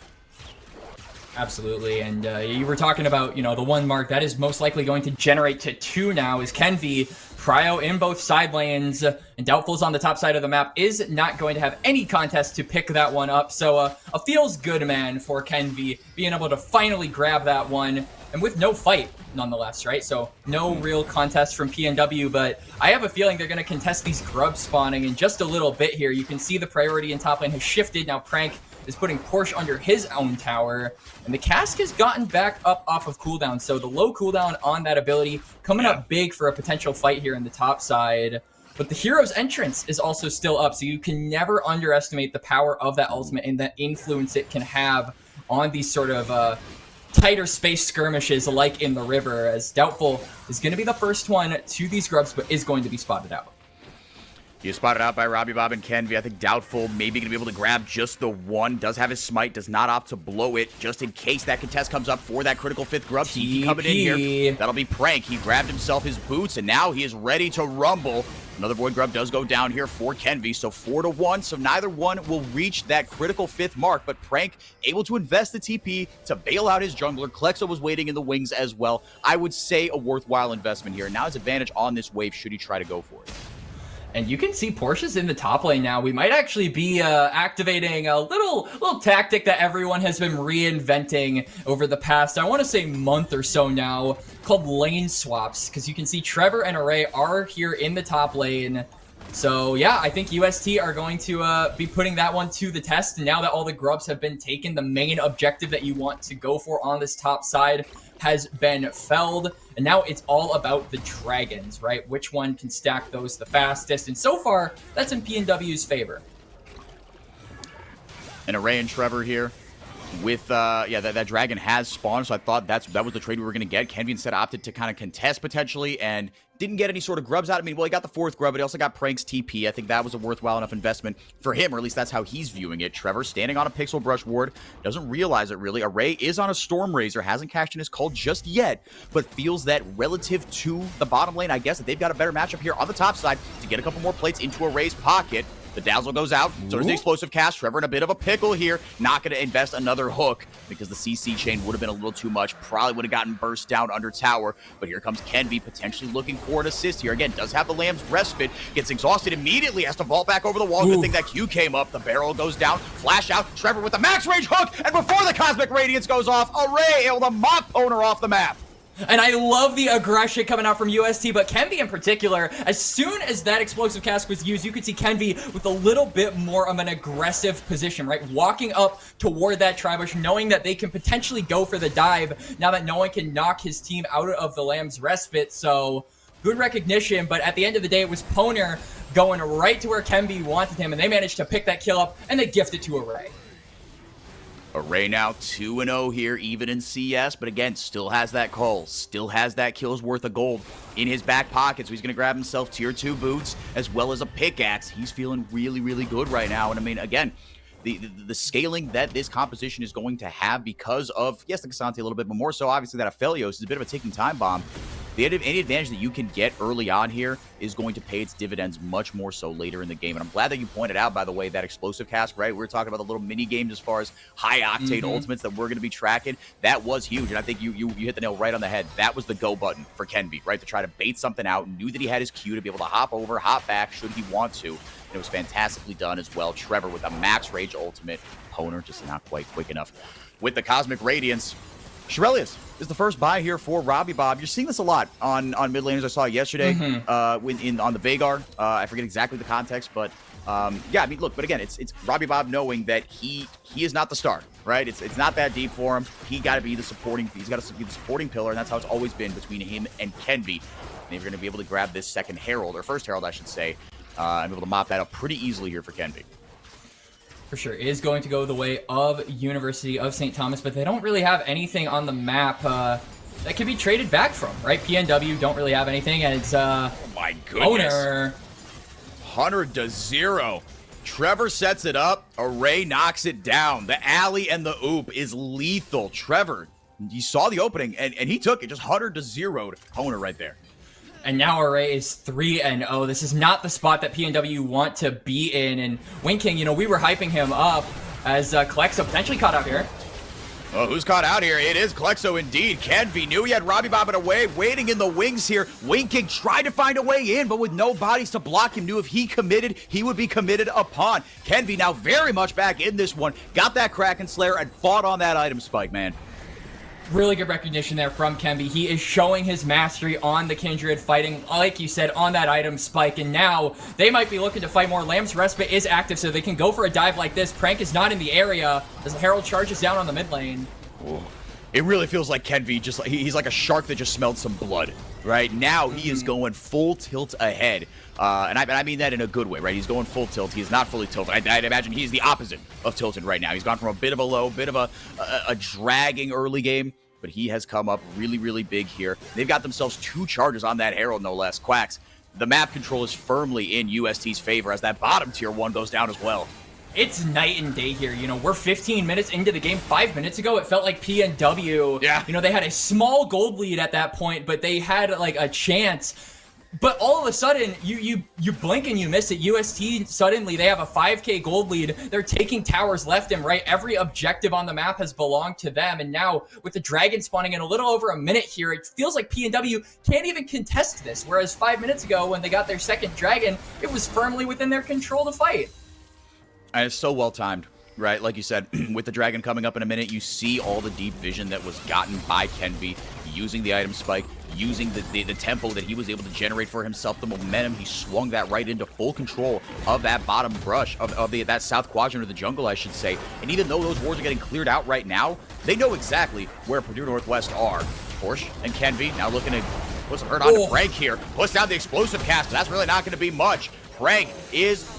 Absolutely, and you were talking about, the one mark that is most likely going to generate to 2 now is Kenvi. Prio in both side lanes, and Doubtful's on the top side of the map is not going to have any contest to pick that one up. So a feels good man for Kenvi being able to finally grab that one, and with no fight nonetheless, right? So no real contest from PNW, but I have a feeling they're going to contest these grubs spawning in just a little bit here. You can see the priority in top lane has shifted. Now Prank is putting Porsche under his own tower, and the cask has gotten back up off of cooldown, so the low cooldown on that ability coming up big for a potential fight here in the top side. But the hero's entrance is also still up, so you can never underestimate the power of that ultimate and the influence it can have on these sort of tighter space skirmishes like in the river, as Doubtful is going to be the first one to these grubs, but is going to be spotted out. He is spotted out by Robbie Bob and Kenvi. I think Doubtful maybe going to be able to grab just the one. Does have his smite. Does not opt to blow it just in case that contest comes up for that critical 5th grub. TP coming in here. That'll be Prank. He grabbed himself his boots, and now he is ready to rumble. Another Void Grub does go down here for Kenvi, so 4-1. So neither one will reach that critical 5th mark, but Prank able to invest the TP to bail out his jungler. Klexo was waiting in the wings as well. I would say a worthwhile investment here. Now his advantage on this wave should he try to go for it. And you can see Porsche's in the top lane now. We might actually be activating a little tactic that everyone has been reinventing over the past, I want to say, month or so now, called lane swaps. Because you can see Trevor and Array are here in the top lane. So yeah, I think UST are going to be putting that one to the test. And now that all the grubs have been taken, the main objective that you want to go for on this top side has been felled, and now it's all about the dragons, right? Which one can stack those the fastest? And so far, that's in PNW's favor. And Array and Trevor here with, that dragon has spawned, so I thought that was the trade we were going to get. Kenvi instead opted to kind of contest potentially, and didn't get any sort of grubs out. I mean, well, he got the 4th grub, but he also got Prank's TP. I think that was a worthwhile enough investment for him, or at least that's how he's viewing it. Trevor standing on a Pixel Brush ward, doesn't realize it really. Array is on a Storm Razor, hasn't cashed in his call just yet, but feels that relative to the bottom lane, I guess, that they've got a better matchup here on the top side to get a couple more plates into Array's pocket. The Dazzle goes out, so does the Explosive Cast. Trevor in a bit of a pickle here. Not going to invest another hook because the CC chain would have been a little too much. Probably would have gotten burst down under tower. But here comes Kenvi potentially looking for an assist here. Again, does have the Lamb's Respite. Gets exhausted immediately. Has to vault back over the wall. Good thing that Q came up. The barrel goes down. Flash out. Trevor with the max range hook. And before the Cosmic Radiance goes off, Array able to mop Owner off the map. And I love the aggression coming out from UST, but Kenvi in particular, as soon as that Explosive Cask was used, you could see Kenvi with a little bit more of an aggressive position, right? Walking up toward that Tribush, knowing that they can potentially go for the dive now that no one can knock his team out of the Lamb's Respite. So good recognition, but at the end of the day, it was Poner going right to where Kenvi wanted him, and they managed to pick that kill up, and they gift it to Array. Array now 2-0 here, even in CS, but again, still has that call, still has that kill's worth of gold in his back pocket, so he's going to grab himself tier 2 boots as well as a pickaxe. He's feeling really, really good right now, and I mean, again, the scaling that this composition is going to have because of, yes, the Cassante a little bit, but more so, obviously, that Aphelios is a bit of a ticking time bomb. Any advantage that you can get early on here is going to pay its dividends much more so later in the game. And I'm glad that you pointed out, by the way, that Explosive Cask, right? We were talking about the little mini games as far as high-octane ultimates that we're going to be tracking. That was huge, and I think you hit the nail right on the head. That was the go button for Kenvi, right? To try to bait something out, knew that he had his Q to be able to hop over, hop back should he want to. And it was fantastically done as well. Trevor with a max rage ultimate. Poner just not quite quick enough. With the Cosmic Radiance, Shirelius is the first buy here for Robbie Bob. You're seeing this a lot on mid laners. I saw it yesterday on the Vagar. I forget exactly the context, but yeah, I mean, look, but again, it's Robbie Bob knowing that he is not the star, right? It's not that deep for him. He's got to be the supporting pillar, and that's how it's always been between him and Kenvi. And if you're going to be able to grab this second Herald, or first Herald, I should say, and be able to mop that up pretty easily here for Kenvi. For sure, is going to go the way of University of St. Thomas, but they don't really have anything on the map that can be traded back from, right? PNW don't really have anything, and it's oh my goodness. Owner 100-0. Trevor sets it up. Array knocks it down. The alley and the oop is lethal. Trevor, you saw the opening, and he took it. Just 100-0'd Owner right there. And now Array is 3-0. This is not the spot that PNW want to be in. And Wing King, we were hyping him up as Klexo potentially caught out here. Oh, who's caught out here? It is Klexo indeed. Kenvi knew he had Robbie bobbing away, waiting in the wings here. Winking tried to find a way in, but with no bodies to block him, knew if he committed, he would be committed upon. Kenvi now very much back in this one. Got that Kraken Slayer and fought on that item spike, man. Really good recognition there from Kenvi. He is showing his mastery on the Kindred, fighting, like you said, on that item spike. And now they might be looking to fight more. Lamb's Respite is active, so they can go for a dive like this. Prank is not in the area as Herald charges down on the mid lane. Ooh. It really feels like Kenvi just like he's like a shark that just smelled some blood. Right now, he is going full tilt ahead. And I mean that in a good way, right? He's going full tilt. He's not fully tilted. I'd imagine he's the opposite of tilted right now. He's gone from a bit of a low, bit of a dragging early game, but he has come up really, really big here. They've got themselves 2 charges on that Herald, no less. Quacks, the map control is firmly in UST's favor as that bottom tier 1 goes down as well. It's night and day here. You know, we're 15 minutes into the game. 5 minutes ago, it felt like PNW. Yeah. You know, they had a small gold lead at that point, but they had like a chance. But all of a sudden, you blink and you miss it. UST, suddenly, they have a 5k gold lead. They're taking towers left and right. Every objective on the map has belonged to them. And now, with the Dragon spawning in a little over a minute here, it feels like PNW can't even contest this. Whereas 5 minutes ago, when they got their second Dragon, it was firmly within their control to fight. And it's so well timed, right? Like you said, with the Dragon coming up in a minute, you see all the deep vision that was gotten by Kenvi, using the item spike, using the tempo that he was able to generate for himself, the momentum. He swung that right into full control of that bottom brush, of that south quadrant of the jungle, I should say. And even though those wards are getting cleared out right now, they know exactly where Purdue Northwest are. Porsche and Kenvi now looking to put some hurt onto Frank here. Puts down the explosive cast, but that's really not going to be much. Frank is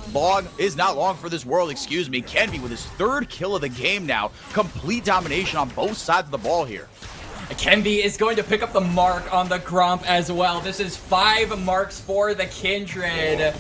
not long for this world, excuse me. Kenvi with his 3rd kill of the game now. Complete domination on both sides of the ball here. Kenvi is going to pick up the mark on the Grump as well. This is 5 marks for the Kindred.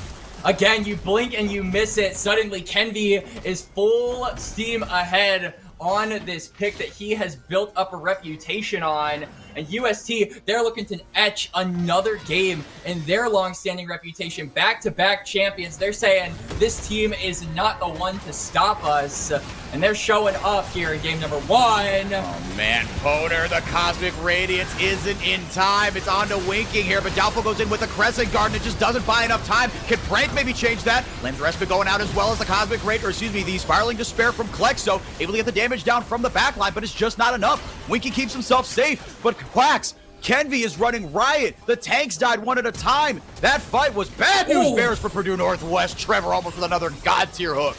Again, you blink and you miss it. Suddenly, Kenvi is full steam ahead on this pick that he has built up a reputation on. And UST, they're looking to etch another game in their long-standing reputation. Back-to-back champions. They're saying this team is not the one to stop us. And they're showing up here in game number 1. Oh, man. Poner, the Cosmic Radiance isn't in time. It's on to Winking here, but Doubtful goes in with a Crescent Guard and it just doesn't buy enough time. Can Prank maybe change that? Lamb's Respite going out as well as the Cosmic Radiance, or excuse me, the Spiraling Despair from Klexo. Able to get the damage down from the backline, but it's just not enough. Winking keeps himself safe, but Quacks, Kenvi is running riot. The tanks died one at a time. That fight was bad news bears for Purdue Northwest. Trevor almost with another god tier hook.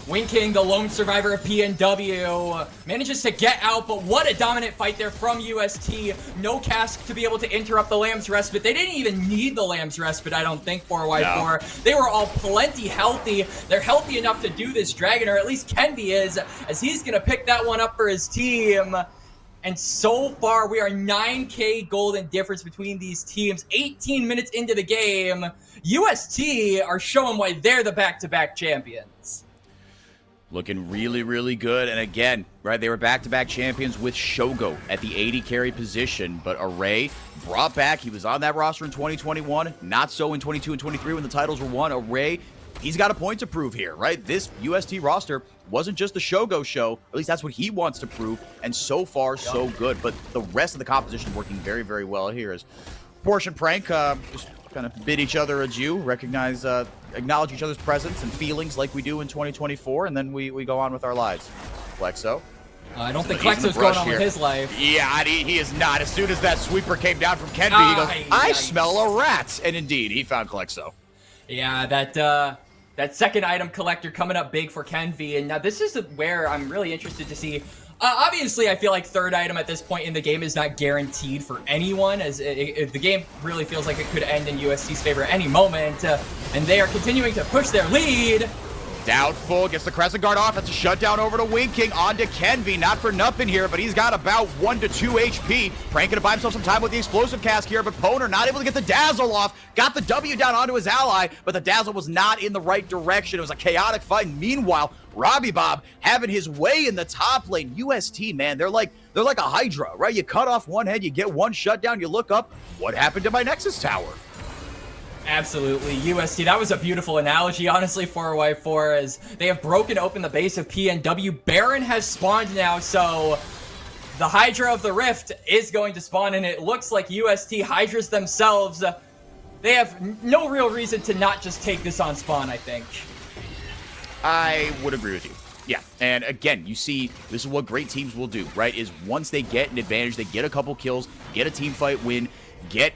Winking, the lone survivor of PNW, manages to get out, but what a dominant fight there from UST. No cask to be able to interrupt the Lamb's Respite. They didn't even need the Lamb's Respite, I don't think, 4x4. No. They were all plenty healthy. They're healthy enough to do this Dragon, or at least Kenvi is, as he's going to pick that one up for his team. And so far, we are 9k gold in difference between these teams. 18 minutes into the game, UST are showing why they're the back-to-back champions. Looking really, really good. And again, right, they were back-to-back champions with Shogo at the 80 carry position. But Array brought back. He was on that roster in 2021. Not so in 22 and 23 when the titles were won. Array, he's got a point to prove here, right? This UST roster wasn't just the Shogo show. At least that's what he wants to prove. And so far, so good. But the rest of the composition working very, very well here as Porsche and Prank just kind of bid each other adieu, recognize, acknowledge each other's presence and feelings like we do in 2024, and then we go on with our lives. Klexo. I don't think Klexo's going on with his life. Yeah, he is not. As soon as that sweeper came down from Kenvi, he goes, I smell a rat. And indeed, he found Klexo. Yeah, that second item collector coming up big for Kenvi. And now this is where I'm really interested to see. Obviously, I feel like third item at this point in the game is not guaranteed for anyone, as the game really feels like it could end in UST's favor at any moment. And they are continuing to push their lead. Doubtful gets the Crescent Guard off. That's a shutdown over to Winking. On to Kenvi. Not for nothing here, but he's got about 1 to 2 HP. Prank gonna buy himself some time with the explosive cask here, but Poner not able to get the Dazzle off. Got the W down onto his ally, but the Dazzle was not in the right direction. It was a chaotic fight. Meanwhile, Robbie Bob having his way in the top lane. UST, man, they're like a Hydra, right? You cut off one head, you get one shutdown, you look up, what happened to my Nexus Tower? Absolutely, UST. That was a beautiful analogy, honestly, 4x4, as they have broken open the base of PNW. Baron has spawned now, so the Hydra of the Rift is going to spawn, and it looks like UST Hydras themselves, they have no real reason to not just take this on spawn, I think. I would agree with you. Yeah, and again, you see, this is what great teams will do, right? Is once they get an advantage, they get a couple kills, get a team fight win, get,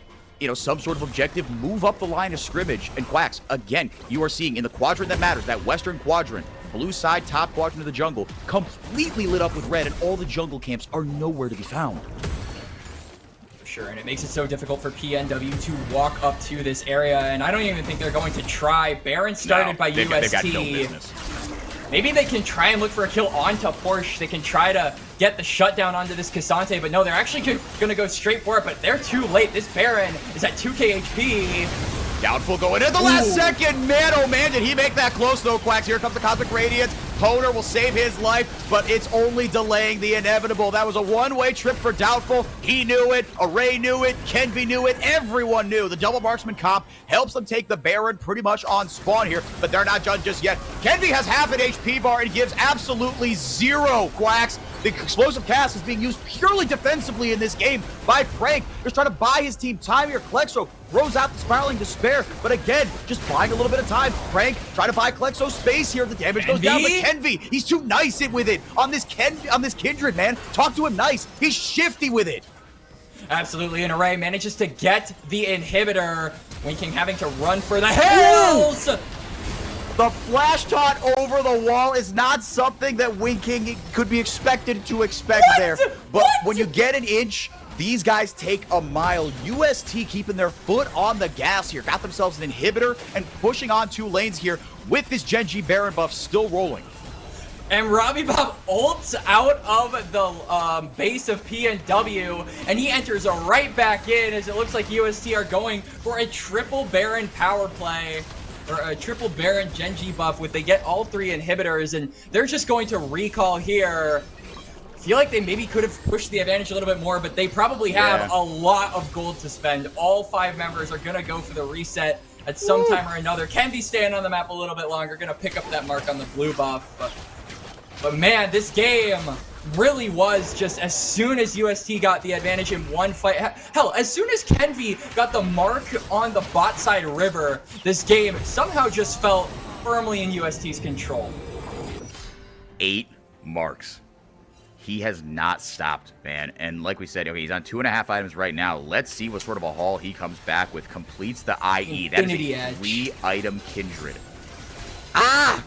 some sort of objective, move up the line of scrimmage. And Quacks, again, you are seeing in the quadrant that matters, that western quadrant, blue side, top quadrant of the jungle, completely lit up with red, and all the jungle camps are nowhere to be found. For sure, and it makes it so difficult for PNW to walk up to this area, and I don't even think they're going to try. Baron started by UST. They've got no business. Maybe they can try and look for a kill onto Porsche. They can try to get the shutdown onto this Cassante, but no, they're actually going to go straight for it, but they're too late. This Baron is at 2k HP. Doubtful going in the last second. Man, oh man, did he make that close though, Quacks. Here comes the Cosmic Radiance. Poner will save his life, but it's only delaying the inevitable. That was a one-way trip for Doubtful. He knew it. Array knew it. Kenvi knew it. Everyone knew. The double marksman comp helps them take the Baron pretty much on spawn here, but they're not done just yet. Kenvi has half an HP bar and gives absolutely zero, Quacks. The explosive cast is being used purely defensively in this game by Prank. Just trying to buy his team time here. Klexo throws out the Spiraling Despair, but again, just buying a little bit of time. Prank trying to buy Klexo space here. The damage goes down, but Kenvi, he's too nice with it on this Kindred, man. Talk to him nice. He's shifty with it. Absolutely, and Array manages to get the inhibitor. Winking having to run for the hills. The flash taunt over the wall is not something that Winking could be expected to expect there. But when you get an inch, these guys take a mile. UST keeping their foot on the gas here. Got themselves an inhibitor and pushing on 2 lanes here with this Genji Baron buff still rolling. And Robbie Bob ults out of the base of PNW, and he enters right back in as it looks like UST are going for a triple Baron power play. Or a triple Baron Genji buff with they get all 3 inhibitors, and they're just going to recall here. I feel like they maybe could have pushed the advantage a little bit more, but they probably have a lot of gold to spend. All 5 members are going to go for the reset at some time or another. Can be staying on the map a little bit longer, going to pick up that mark on the blue buff. But man, this game really was just as soon as UST got the advantage in one fight. Hell, as soon as Kenvi got the mark on the bot side river, this game somehow just felt firmly in UST's control. 8 marks. He has not stopped, man. And like we said, okay, he's on 2.5 items right now. Let's see what sort of a haul he comes back with. Completes the IE. That is a 3-item Kindred. Ah!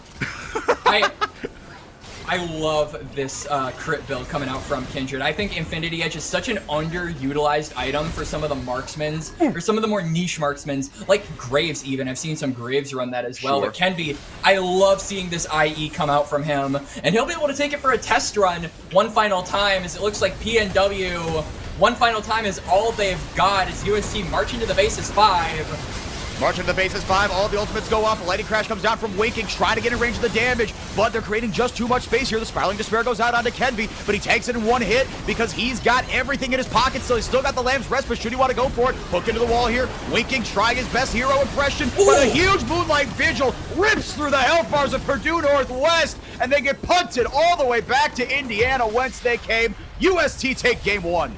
I love this crit build coming out from Kindred. I think Infinity Edge is such an underutilized item for some of the marksmen, or some of the more niche marksmen, like Graves even. I've seen some Graves run that as well. But Kenvi, I love seeing this IE come out from him, and he'll be able to take it for a test run one final time, as it looks like PNW, one final time is all they've got as UST marching to the bases 5. Marching to the bases 5, all the ultimates go off. A lightning crash comes down from Winking, trying to get in range of the damage, but they're creating just too much space here. The Spiraling Despair goes out onto Kenvi, but he takes it in 1 hit because he's got everything in his pocket, so he's still got the Lamb's Rest, but should he want to go for it? Hook into the wall here. Winking trying his best hero impression, but a huge Moonlight Vigil rips through the health bars of Purdue Northwest, and they get punted all the way back to Indiana, whence they came. UST take game 1.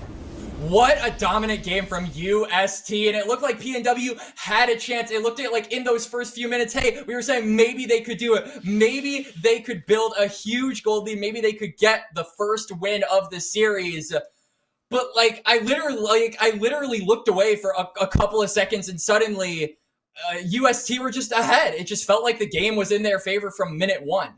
What a dominant game from UST, and it looked like PNW had a chance. It looked like in those first few minutes, hey, we were saying maybe they could do it. Maybe they could build a huge gold lead. Maybe they could get the first win of the series. But I literally looked away for a couple of seconds, and suddenly UST were just ahead. It just felt like the game was in their favor from minute 1.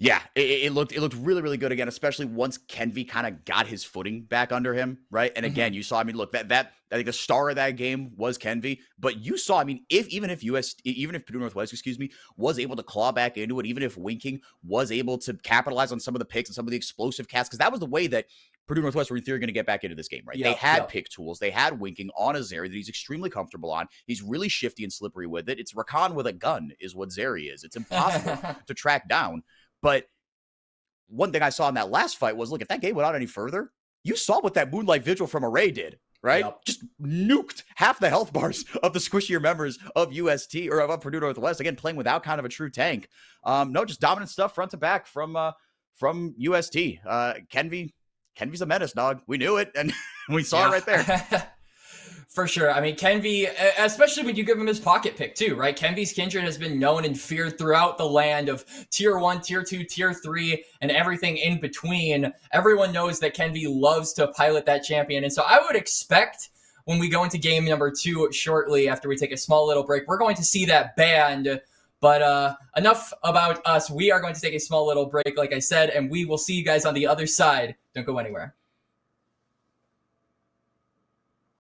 Yeah, it looked really, really good again, especially once Kenvi kind of got his footing back under him, right? And again, you saw, I mean, look, that I think the star of that game was Kenvi, but you saw, I mean, even if Purdue Northwest, was able to claw back into it, even if Winking was able to capitalize on some of the picks and some of the explosive casts, because that was the way that Purdue Northwest were in theory going to get back into this game, right? They had pick tools. They had Winking on a Zeri that he's extremely comfortable on. He's really shifty and slippery with it. It's Rakan with a gun is what Zeri is. It's impossible to track down. But one thing I saw in that last fight was, look, if that game went out any further, you saw what that Moonlight Vigil from Array did, right? Yep. Just nuked half the health bars of the squishier members of UST, or of Purdue Northwest, again, playing without kind of a true tank. No, just dominant stuff front to back from UST. Kenvi Kenvy's a menace, dog. We knew it, and we saw it right there. For sure. I mean, Kenvy, especially when you give him his pocket pick too, right? Kenvy's kindred has been known and feared throughout the land of tier 1, tier 2, tier 3, and everything in between. Everyone knows that Kenvy loves to pilot that champion. And so I would expect when we go into game number 2 shortly after we take a small little break, we're going to see that banned. But enough about us. We are going to take a small little break, like I said, and we will see you guys on the other side. Don't go anywhere.